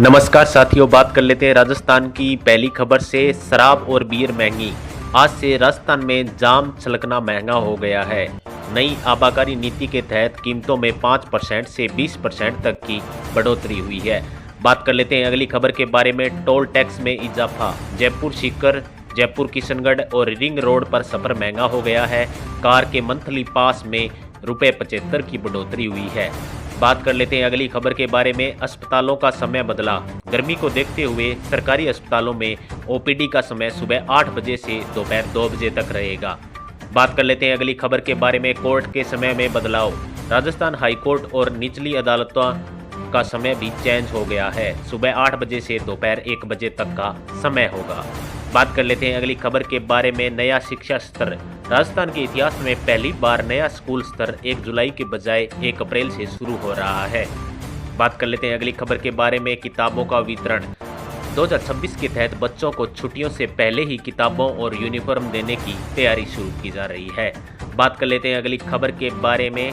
नमस्कार साथियों, बात कर लेते हैं राजस्थान की पहली खबर से। शराब और बियर महंगी। आज से राजस्थान में जाम छलकना महंगा हो गया है। नई आबकारी नीति के तहत कीमतों में 5% से 20% तक की बढ़ोतरी हुई है। बात कर लेते हैं अगली खबर के बारे में। टोल टैक्स में इजाफा। जयपुर सीकर, जयपुर किशनगढ़ और रिंग रोड पर सफर महंगा हो गया है। कार के मंथली पास में ₹75 की बढ़ोतरी हुई है। बात कर लेते हैं अगली खबर के बारे में। अस्पतालों का समय बदला। गर्मी को देखते हुए सरकारी अस्पतालों में ओपीडी का समय सुबह 8 बजे से दोपहर 2 बजे तक रहेगा। बात कर लेते हैं अगली खबर के बारे में। कोर्ट के समय में बदलाव। राजस्थान हाईकोर्ट और निचली अदालतों का समय भी चेंज हो गया है। सुबह 8 बजे से दोपहर 1 बजे तक का समय होगा। बात कर लेते हैं अगली खबर के बारे में। नया शिक्षा स्तर। राजस्थान के इतिहास में पहली बार नया स्कूल स्तर 1 जुलाई के बजाय 1 अप्रैल से शुरू हो रहा है। बात कर लेते हैं अगली खबर के बारे में। किताबों का वितरण। 2026 के तहत बच्चों को छुट्टियों से पहले ही किताबों और यूनिफॉर्म देने की तैयारी शुरू की जा रही है। बात कर लेते हैं अगली खबर के बारे में।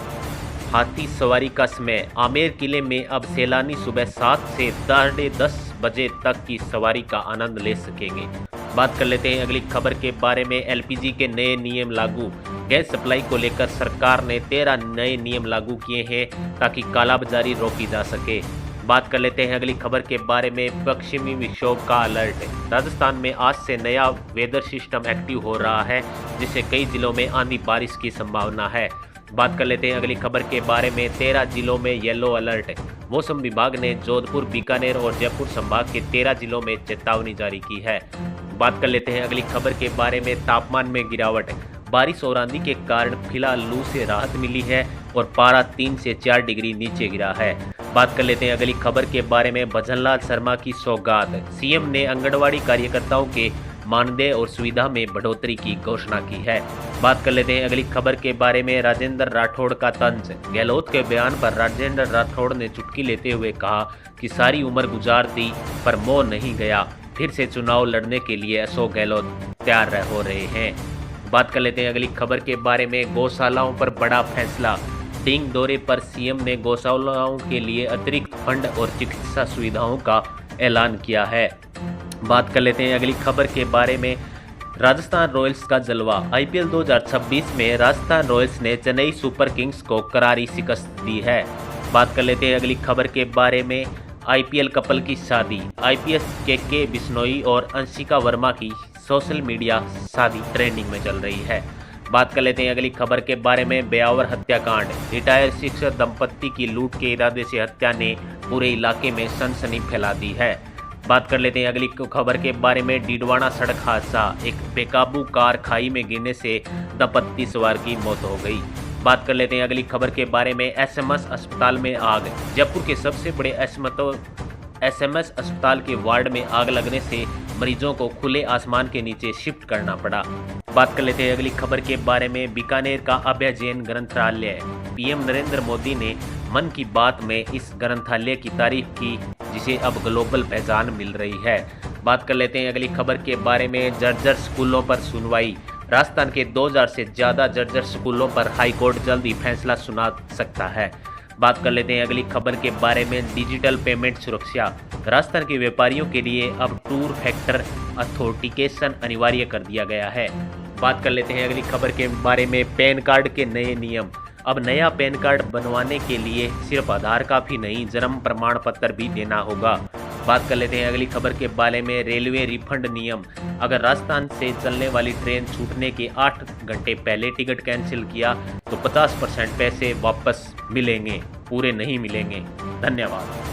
हाथी सवारी का समय। आमेर किले में अब सैलानी सुबह 7 से 10:30 बजे तक की सवारी का आनंद ले सकेंगे। बात कर लेते हैं अगली खबर के बारे में। एलपीजी के नए नियम लागू। गैस सप्लाई को लेकर सरकार ने 13 नए नियम लागू किए हैं ताकि कालाबाजारी रोकी जा सके। बात कर लेते हैं अगली खबर के बारे में। पश्चिमी विक्षोभ का अलर्ट। राजस्थान में आज से नया वेदर सिस्टम एक्टिव हो रहा है, जिससे कई जिलों में आंधी बारिश की संभावना है। बात कर लेते हैं अगली खबर के बारे में। 13 जिलों में येलो अलर्ट। मौसम विभाग ने जोधपुर, बीकानेर और जयपुर संभाग के 13 जिलों में चेतावनी जारी की है। बात कर लेते हैं अगली खबर के बारे में। तापमान में गिरावट। बारिश और आंधी के कारण फिलहाल लू से राहत मिली है और पारा 3 से 4 डिग्री नीचे गिरा है। बात कर लेते हैं अगली खबर के बारे में। भजनलाल शर्मा की सौगात। सीएम ने आंगनबाड़ी कार्यकर्ताओं के मानदेय और सुविधा में बढ़ोतरी की घोषणा की है। बात कर लेते हैं अगली खबर के बारे में। राजेंद्र राठौड़ का तंज। गहलोत के बयान पर राजेंद्र राठौड़ ने चुटकी लेते हुए कहा कि सारी उम्र गुजार दी पर मोह नहीं गया। फिर से चुनाव लड़ने के लिए अशोक गहलोत तैयार हो रहे हैं। बात कर लेते हैं अगली खबर के बारे में। गौशालाओं पर बड़ा फैसला। डींग दौरे पर सीएम ने गौशालाओं के लिए अतिरिक्त फंड और चिकित्सा सुविधाओं का ऐलान किया है। बात कर लेते हैं अगली खबर के बारे में। राजस्थान रॉयल्स का जलवा। आईपीएल 2026 में राजस्थान रॉयल्स ने चेन्नई सुपर किंग्स को करारी शिकस्त दी है। बात कर लेते हैं अगली खबर के बारे में। आईपीएल कपल की शादी। आईपीएस के बिश्नोई और अंशिका वर्मा की सोशल मीडिया शादी ट्रेंडिंग में चल रही है। बात कर लेते हैं अगली खबर के बारे में। ब्यावर हत्याकांड। रिटायर शिक्षक दंपत्ति की लूट के इरादे से हत्या ने पूरे इलाके में सनसनी फैला दी है। बात कर लेते हैं अगली खबर के बारे में। डीडवाना सड़क हादसा। एक बेकाबू कार खाई में गिरने से दंपत्ति सवार की मौत हो गई। बात कर लेते हैं अगली खबर के बारे में। एसएमएस अस्पताल में आग। जयपुर के सबसे बड़े एसएमएस अस्पताल के वार्ड में आग लगने से मरीजों को खुले आसमान के नीचे शिफ्ट करना पड़ा। बात कर लेते हैं अगली खबर के बारे में। बीकानेर का अभय जैन ग्रंथालय। पीएम नरेंद्र मोदी ने मन की बात में इस ग्रंथालय की तारीफ की, जिसे अब ग्लोबल पहचान मिल रही है। बात कर लेते हैं अगली खबर के बारे में। जर्जर स्कूलों पर सुनवाई। राजस्थान के 2000 से ज़्यादा जर्जर स्कूलों पर हाईकोर्ट जल्द ही फैसला सुना सकता है। बात कर लेते हैं अगली खबर के बारे में। डिजिटल पेमेंट सुरक्षा। राजस्थान के व्यापारियों के लिए अब 2 फैक्टर ऑथेंटिकेशन अनिवार्य कर दिया गया है। बात कर लेते हैं अगली खबर के बारे में। पैन कार्ड के नए नियम। अब नया पैन कार्ड बनवाने के लिए सिर्फ आधार काफी नहीं, जन्म प्रमाण पत्र भी देना होगा। बात कर लेते हैं अगली खबर के बारे में। रेलवे रिफंड नियम। अगर राजस्थान से चलने वाली ट्रेन छूटने के 8 घंटे पहले टिकट कैंसिल किया तो 50% पैसे वापस मिलेंगे, पूरे नहीं मिलेंगे। धन्यवाद।